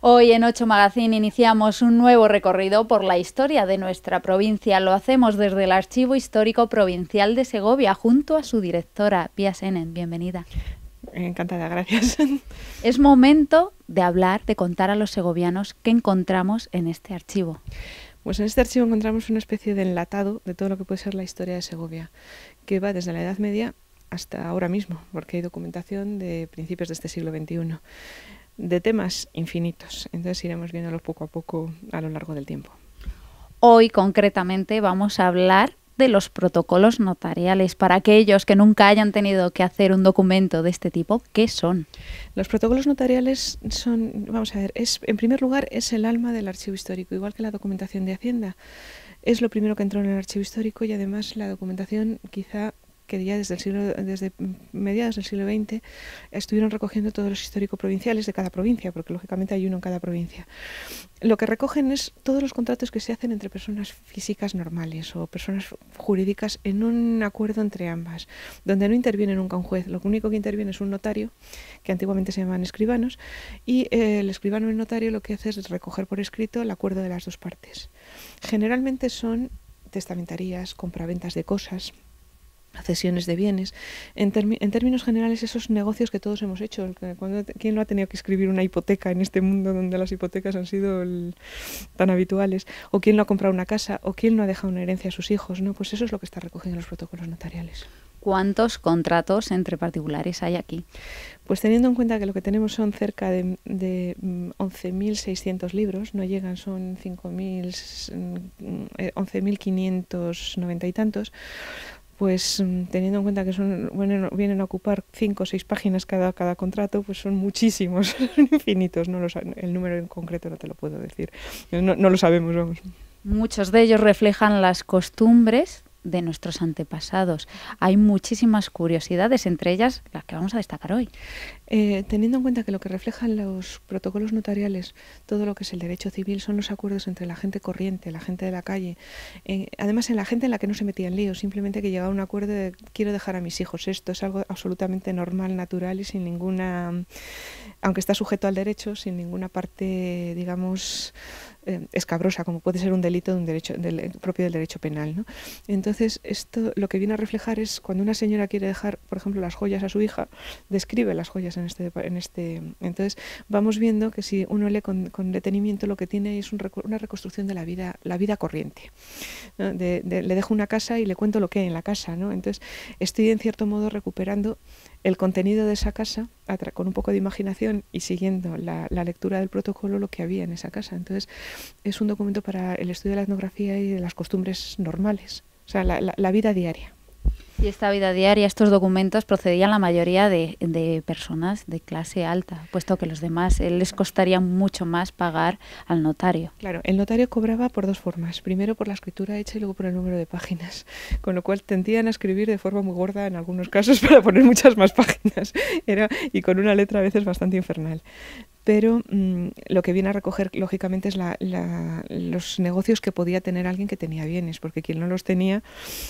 Hoy en 8 Magazine iniciamos un nuevo recorrido por la historia de nuestra provincia. Lo hacemos desde el Archivo Histórico Provincial de Segovia, junto a su directora, Pia Senen. Bienvenida. Encantada, gracias. Es momento de hablar, de contar a los segovianos qué encontramos en este archivo. Pues en este archivo encontramos una especie de enlatado de todo lo que puede ser la historia de Segovia, que va desde la Edad Media hasta ahora mismo, porque hay documentación de principios de este siglo XXI, de temas infinitos. Entonces iremos viéndolos poco a poco a lo largo del tiempo. Hoy concretamente vamos a hablar de los protocolos notariales. Para aquellos que nunca hayan tenido que hacer un documento de este tipo, ¿qué son? Los protocolos notariales son, vamos a ver, en primer lugar es el alma del archivo histórico, igual que la documentación de Hacienda. Es lo primero que entró en el archivo histórico y además la documentación quizá que ya desde mediados del siglo XX estuvieron recogiendo todos los histórico-provinciales de cada provincia, porque lógicamente hay uno en cada provincia. Lo que recogen es todos los contratos que se hacen entre personas físicas normales o personas jurídicas en un acuerdo entre ambas, donde no interviene nunca un juez. Lo único que interviene es un notario, que antiguamente se llamaban escribanos, y el escribano y el notario lo que hace es recoger por escrito el acuerdo de las dos partes. Generalmente son testamentarías, compraventas de cosas, cesiones de bienes, en términos generales esos negocios que todos hemos hecho. ¿Quién no ha tenido que escribir una hipoteca en este mundo donde las hipotecas han sido tan habituales? ¿O quién no ha comprado una casa? ¿O quién no ha dejado una herencia a sus hijos? ¿No? Pues eso es lo que está recogido en los protocolos notariales. ¿Cuántos contratos entre particulares hay aquí? Pues teniendo en cuenta que lo que tenemos son cerca de 11.600 libros, no llegan, son 11.590 y tantos, pues teniendo en cuenta que vienen a ocupar 5 o 6 páginas cada contrato, pues son muchísimos, son infinitos. El número en concreto no te lo puedo decir, no lo sabemos, vamos. Muchos de ellos reflejan las costumbres de nuestros antepasados. Hay muchísimas curiosidades, entre ellas las que vamos a destacar hoy. Teniendo en cuenta que lo que reflejan los protocolos notariales, todo lo que es el derecho civil, son los acuerdos entre la gente corriente, la gente de la calle, además en la gente en la que no se metía en líos, simplemente que llegaba a un acuerdo de quiero dejar a mis hijos esto, es algo absolutamente normal, natural y sin ninguna, aunque está sujeto al derecho, sin ninguna parte, digamos, escabrosa, como puede ser un delito de un derecho propio del derecho penal, ¿no? Entonces, esto lo que viene a reflejar es cuando una señora quiere dejar, por ejemplo, las joyas a su hija, describe las joyas en este. Entonces, vamos viendo que si uno lee con detenimiento, lo que tiene es una reconstrucción de la vida corriente, ¿no? Le dejo una casa y le cuento lo que hay en la casa, ¿no? Entonces, estoy en cierto modo recuperando el contenido de esa casa con un poco de imaginación y siguiendo la lectura del protocolo, lo que había en esa casa. Entonces, es un documento para el estudio de la etnografía y de las costumbres normales, o sea, la vida diaria. Y esta vida diaria, estos documentos procedían la mayoría de personas de clase alta, puesto que los demás les costaría mucho más pagar al notario. Claro, el notario cobraba por dos formas, primero por la escritura hecha y luego por el número de páginas, con lo cual tendían a escribir de forma muy gorda en algunos casos para poner muchas más páginas, y con una letra a veces bastante infernal. Pero lo que viene a recoger, lógicamente, es los negocios que podía tener alguien que tenía bienes, porque quien no los tenía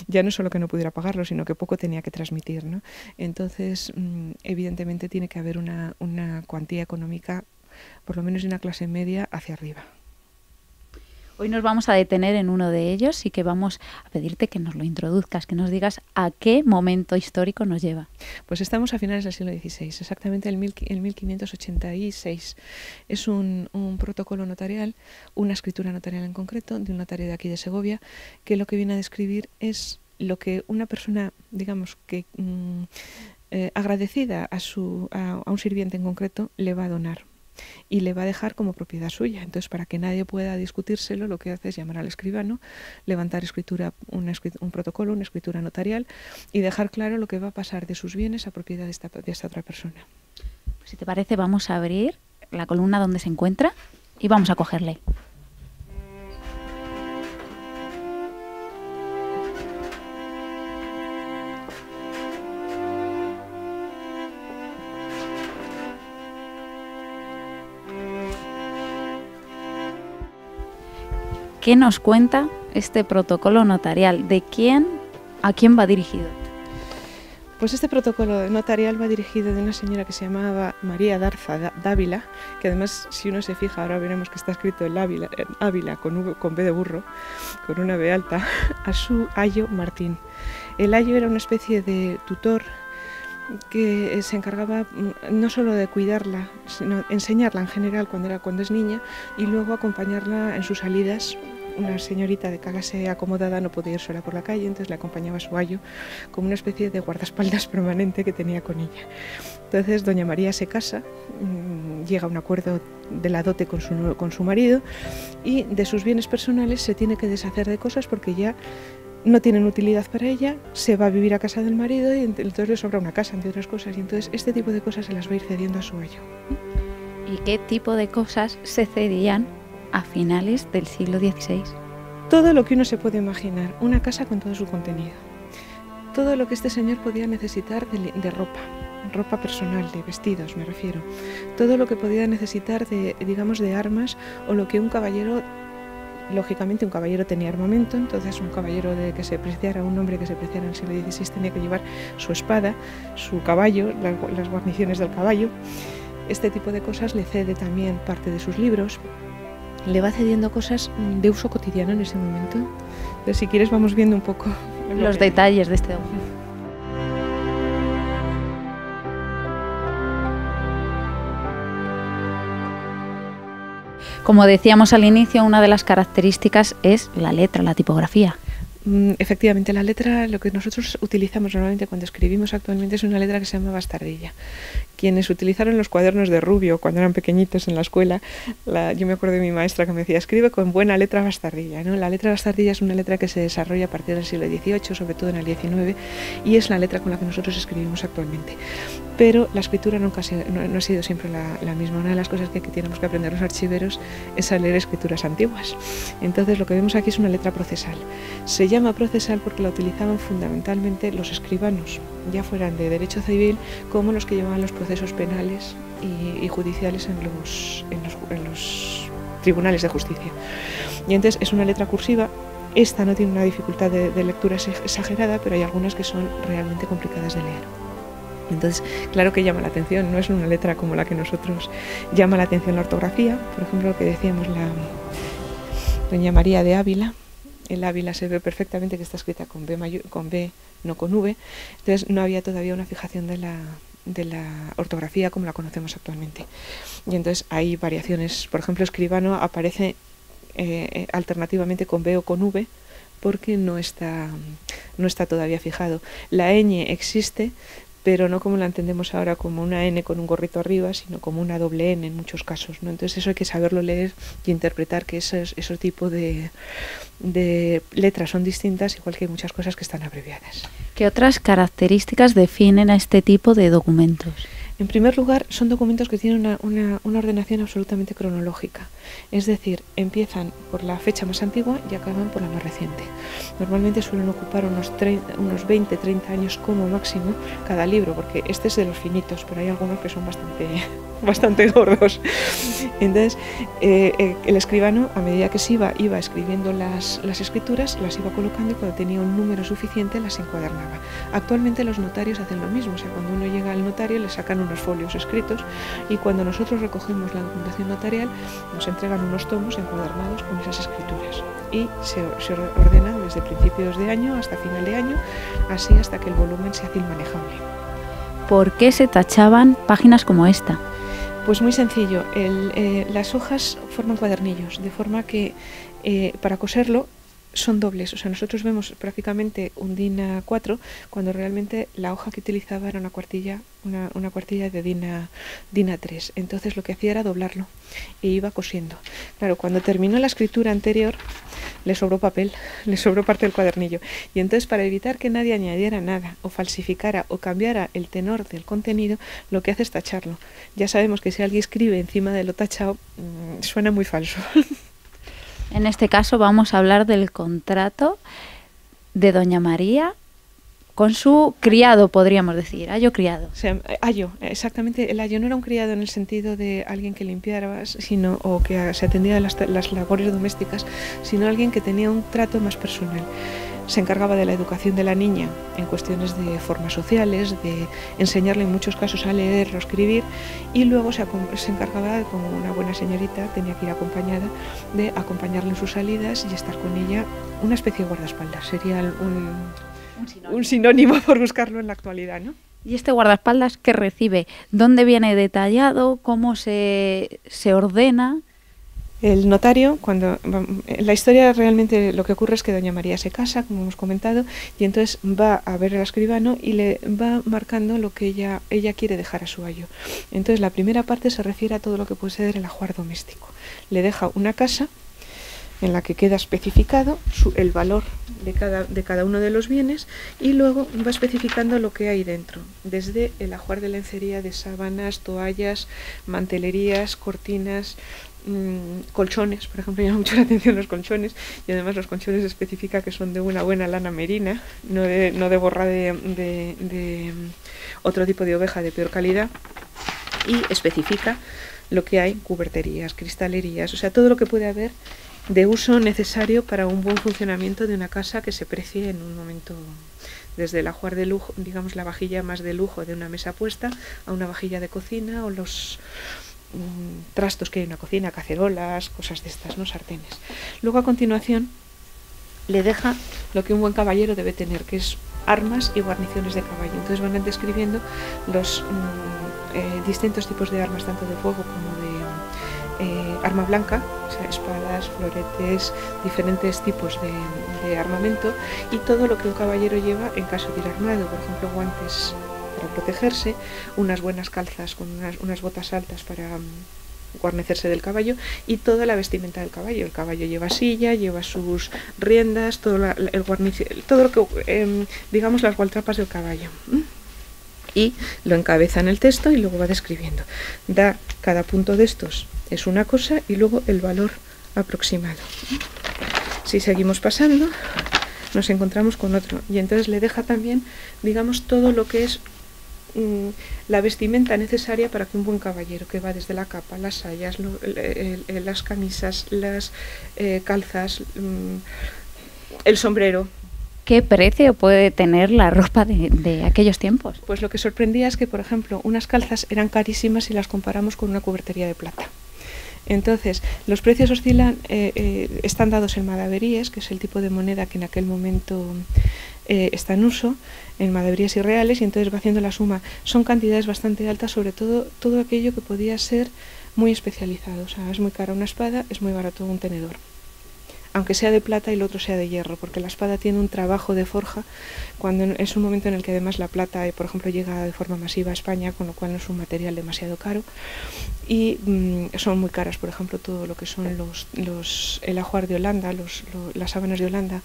ya no solo que no pudiera pagarlos, sino que poco tenía que transmitir, ¿no? Entonces, evidentemente, tiene que haber una cuantía económica, por lo menos de una clase media, hacia arriba. Hoy nos vamos a detener en uno de ellos y que vamos a pedirte que nos lo introduzcas, que nos digas a qué momento histórico nos lleva. Pues estamos a finales del siglo XVI, exactamente el 1586. Es un protocolo notarial, una escritura notarial en concreto, de un notario de aquí de Segovia, que lo que viene a describir es lo que una persona, digamos, que agradecida a un sirviente en concreto, le va a donar y le va a dejar como propiedad suya. Entonces, para que nadie pueda discutírselo, lo que hace es llamar al escribano, levantar un protocolo, una escritura notarial y dejar claro lo que va a pasar de sus bienes a propiedad de esta otra persona. Pues si te parece, vamos a abrir la columna donde se encuentra y vamos a cogerle. ¿Qué nos cuenta este protocolo notarial? ¿De quién a quién va dirigido? Pues este protocolo notarial va dirigido de una señora que se llamaba María Darza Dávila, que además, si uno se fija, ahora veremos que está escrito el Ávila con B de burro, con una B alta, a su ayo Martín. El ayo era una especie de tutor que se encargaba no solo de cuidarla, sino enseñarla en general cuando es niña y luego acompañarla en sus salidas. Una señorita de clase acomodada no podía ir sola por la calle, entonces le acompañaba a su ayo como una especie de guardaespaldas permanente que tenía con ella. Entonces doña María se casa, llega a un acuerdo de la dote con su marido y de sus bienes personales se tiene que deshacer de cosas porque ya no tienen utilidad para ella, se va a vivir a casa del marido y entonces le sobra una casa, entre otras cosas, y entonces este tipo de cosas se las va a ir cediendo a su ayo. ¿Y qué tipo de cosas se cedían a finales del siglo XVI? Todo lo que uno se puede imaginar, una casa con todo su contenido. Todo lo que este señor podía necesitar de ropa personal, de vestidos me refiero. Todo lo que podía necesitar de, digamos, de armas o lo que un caballero, lógicamente un caballero tenía armamento, entonces un caballero que se preciara, un hombre que se preciara en el siglo XVI tenía que llevar su espada, su caballo, las guarniciones del caballo. Este tipo de cosas le cede también parte de sus libros. Le va cediendo cosas de uso cotidiano en ese momento. Entonces, si quieres, vamos viendo un poco los detalles de este documento. Como decíamos al inicio, una de las características es la letra, la tipografía. Efectivamente, la letra, lo que nosotros utilizamos normalmente cuando escribimos actualmente es una letra que se llama bastardilla. Quienes utilizaron los cuadernos de Rubio cuando eran pequeñitos en la escuela, yo me acuerdo de mi maestra que me decía, escribe con buena letra bastardilla, ¿no? La letra bastardilla es una letra que se desarrolla a partir del siglo XVIII, sobre todo en el XIX, y es la letra con la que nosotros escribimos actualmente. Pero la escritura nunca no ha sido siempre la misma. Una de las cosas que tenemos que aprender los archiveros es a leer escrituras antiguas. Entonces lo que vemos aquí es una letra procesal. Se llama procesal porque la utilizaban fundamentalmente los escribanos, ya fueran de derecho civil como los que llevaban los procesos penales y judiciales en los tribunales de justicia. Y entonces es una letra cursiva. Esta no tiene una dificultad de lectura exagerada, pero hay algunas que son realmente complicadas de leer. Entonces, claro que llama la atención, no es una letra como la que nosotros llama la atención la ortografía. Por ejemplo, lo que decíamos, la doña María de Ávila, el Ávila se ve perfectamente que está escrita con B, no con V. Entonces no había todavía una fijación de la ortografía como la conocemos actualmente. Y entonces hay variaciones. Por ejemplo, escribano aparece alternativamente con B o con V porque no está todavía fijado. La ñ existe, pero no como la entendemos ahora como una N con un gorrito arriba, sino como una doble N en muchos casos, ¿no? Entonces eso hay que saberlo leer y interpretar que esos tipos de letras son distintas, igual que hay muchas cosas que están abreviadas. ¿Qué otras características definen a este tipo de documentos? En primer lugar, son documentos que tienen una ordenación absolutamente cronológica, es decir, empiezan por la fecha más antigua y acaban por la más reciente. Normalmente suelen ocupar unos 20-30 años como máximo cada libro, porque este es de los finitos, pero hay algunos que son bastante gordos. Entonces, el escribano, a medida que se iba escribiendo las escrituras, las iba colocando y cuando tenía un número suficiente las encuadernaba. Actualmente los notarios hacen lo mismo, o sea, cuando uno llega al notario le sacan unos folios escritos y cuando nosotros recogemos la documentación notarial nos entregan unos tomos encuadernados con esas escrituras y se ordenan desde principios de año hasta final de año, así hasta que el volumen se hace inmanejable. ¿Por qué se tachaban páginas como esta? Pues muy sencillo, las hojas forman cuadernillos, de forma que para coserlo son dobles, o sea, nosotros vemos prácticamente un DIN A4 cuando realmente la hoja que utilizaba era una cuartilla de DIN A3. Entonces lo que hacía era doblarlo e iba cosiendo. Claro, cuando terminó la escritura anterior le sobró papel, le sobró parte del cuadernillo. Y entonces para evitar que nadie añadiera nada o falsificara o cambiara el tenor del contenido, lo que hace es tacharlo. Ya sabemos que si alguien escribe encima de lo tachado, suena muy falso. En este caso vamos a hablar del contrato de doña María con su criado, podríamos decir, ayo criado. O sea, ayo, exactamente. El ayo no era un criado en el sentido de alguien que limpiara o que se atendía a las labores domésticas, sino alguien que tenía un trato más personal. se encargaba de la educación de la niña en cuestiones de formas sociales, de enseñarle en muchos casos a leer o escribir, y luego se encargaba, como una buena señorita, tenía que ir acompañada, de acompañarle en sus salidas y estar con ella, una especie de guardaespaldas, sería un sinónimo por buscarlo en la actualidad, ¿no? ¿Y este guardaespaldas qué recibe? ¿Dónde viene detallado? ¿Cómo se ordena? El notario, en la historia realmente lo que ocurre es que doña María se casa, como hemos comentado, y entonces va a ver al escribano y le va marcando lo que ella quiere dejar a su ayo. Entonces la primera parte se refiere a todo lo que puede ser el ajuar doméstico. Le deja una casa en la que queda especificado el valor de cada uno de los bienes, y luego va especificando lo que hay dentro, desde el ajuar de lencería, de sábanas, toallas, mantelerías, cortinas, colchones. Por ejemplo, llama mucho la atención los colchones, y además los colchones especifica que son de una buena lana merina, no de borra de otro tipo de oveja de peor calidad, y especifica lo que hay: cuberterías, cristalerías, o sea, todo lo que puede haber de uso necesario para un buen funcionamiento de una casa que se precie en un momento, desde el ajuar de lujo, digamos la vajilla más de lujo de una mesa puesta, a una vajilla de cocina, o los trastos que hay en una cocina, cacerolas, cosas de estas, ¿no? Sartenes. Luego, a continuación, le deja lo que un buen caballero debe tener, que es armas y guarniciones de caballo. Entonces van describiendo los distintos tipos de armas, tanto de fuego como de arma blanca, o sea, espadas, floretes, diferentes tipos de armamento, y todo lo que un caballero lleva en caso de ir armado, por ejemplo, guantes para protegerse, unas buenas calzas con unas botas altas para guarnecerse del caballo, y toda la vestimenta del caballo. El caballo lleva silla, lleva sus riendas, todo lo que, digamos, las gualtrapas del caballo. Y lo encabeza en el texto y luego va describiendo. Da cada punto de estos es una cosa y luego el valor aproximado. Si seguimos pasando, nos encontramos con otro, y entonces le deja también, digamos, todo lo que es la vestimenta necesaria para que un buen caballero, que va desde la capa, las sayas, las camisas, las calzas, el sombrero. ¿Qué precio puede tener la ropa de aquellos tiempos? Pues lo que sorprendía es que, por ejemplo, unas calzas eran carísimas si las comparamos con una cubertería de plata. Entonces, los precios oscilan, están dados en madaveríes, que es el tipo de moneda que en aquel momento está en uso, en madaverías y reales, y entonces va haciendo la suma. Son cantidades bastante altas, sobre todo aquello que podía ser muy especializado. O sea, es muy cara una espada, es muy barato un tenedor, aunque sea de plata y el otro sea de hierro, porque la espada tiene un trabajo de forja, cuando es un momento en el que además la plata, por ejemplo, llega de forma masiva a España, con lo cual no es un material demasiado caro, y son muy caras. Por ejemplo, todo lo que son el ajuar de Holanda, las sábanas de Holanda,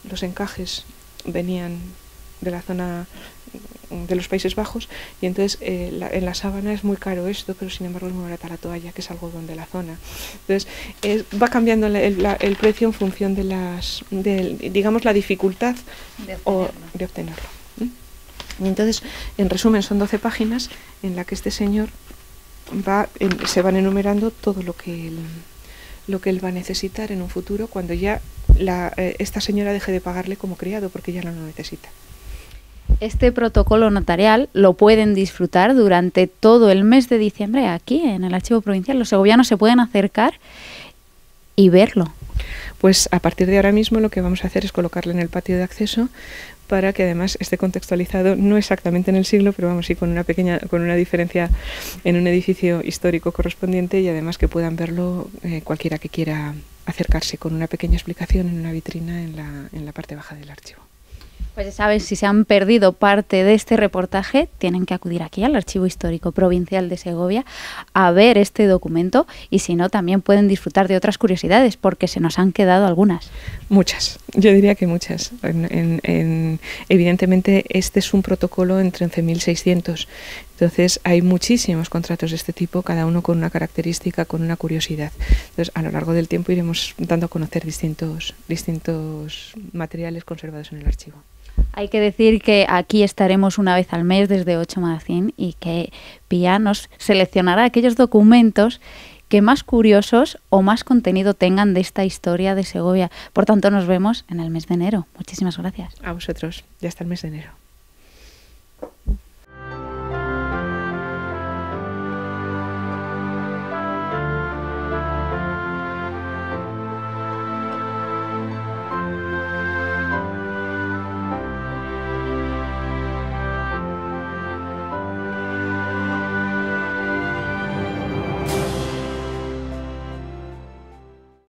los encajes venían de la zona de los Países Bajos, y entonces en la sábana es muy caro esto, pero sin embargo es muy barata la toalla, que es algodón de la zona. Entonces va cambiando el precio en función de digamos, la dificultad de obtenerlo. Y entonces, en resumen, son 12 páginas en la que este señor se van enumerando todo lo que él va a necesitar en un futuro, cuando ya esta señora deje de pagarle como criado, porque ya no lo necesita. Este protocolo notarial lo pueden disfrutar durante todo el mes de diciembre aquí en el Archivo Provincial. Los segovianos se pueden acercar y verlo. Pues a partir de ahora mismo lo que vamos a hacer es colocarle en el patio de acceso, para que además esté contextualizado, no exactamente en el siglo, pero vamos, sí con una diferencia, en un edificio histórico correspondiente, y además que puedan verlo cualquiera que quiera acercarse, con una pequeña explicación en una vitrina en la parte baja del archivo. Pues ya saben, si se han perdido parte de este reportaje, tienen que acudir aquí al Archivo Histórico Provincial de Segovia a ver este documento, y si no, también pueden disfrutar de otras curiosidades, porque se nos han quedado algunas. Muchas, yo diría que muchas. Evidentemente este es un protocolo entre 11.600, entonces hay muchísimos contratos de este tipo, cada uno con una característica, con una curiosidad. Entonces, a lo largo del tiempo iremos dando a conocer distintos materiales conservados en el archivo. Hay que decir que aquí estaremos una vez al mes desde 8 Magazine, y que Pía nos seleccionará aquellos documentos que más curiosos o más contenido tengan de esta historia de Segovia. Por tanto, nos vemos en el mes de enero. Muchísimas gracias. A vosotros. Ya hasta el mes de enero.